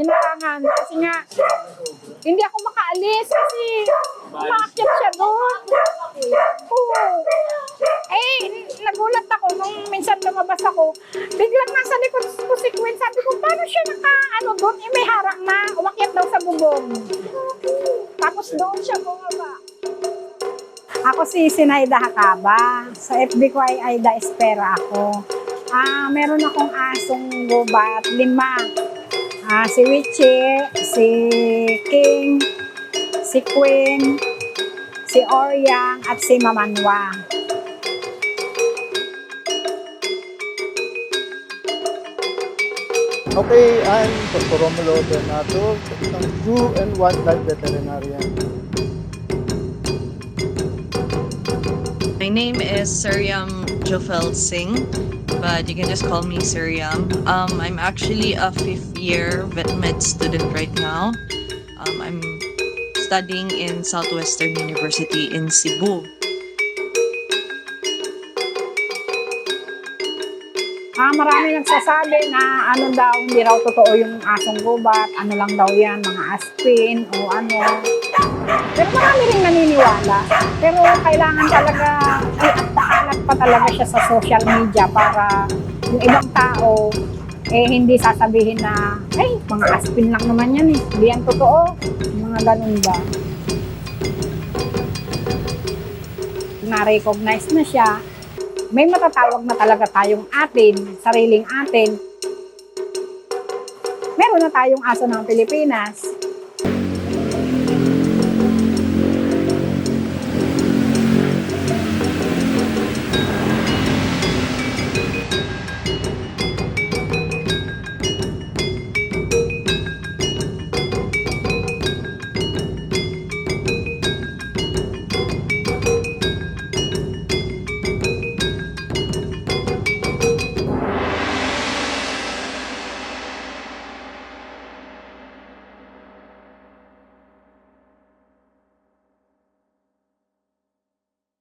hinarangan. Kasi nga, hindi ako makaalis kasi umakyat siya doon. Oo. Eh, nagulat ako nung minsan lumabas ako. Biglang nasa likod ko si Queen. Sabi ko, paano siya doon? Eh, may harang na. Umakyat daw sa bubong. Tapos doon siya bumaba. Ako si Sinaida Hakaba. Sa FB ko ay Aida Espera ako. Meron akong asong gubat, 5. Si Wichi, si King, si Queen, si Oryang, at si Mamanwa. Okay, I'm Dr. Romulo Bernardo, isang Zoo and Wildlife Veterinarian. My name is Suryam Jofel Singh, but you can just call me Suryam. I'm actually a 5th year vet med student right now. I'm studying in Southwestern University in Cebu. Marami nagsasabi na hindi raw totoo yung asong gubat, lang daw yan, mga aspin o ano. Pero marami rin naniniwala. Pero kailangan talaga iapakalat pa talaga siya sa social media para yung ibang tao hindi sasabihin na, ay, mga aspin lang naman yan eh. Hindi yan totoo. Mga ganun ba. Na-recognize na siya. May matatawag na talaga tayong sariling atin. Meron na tayong aso ng Pilipinas.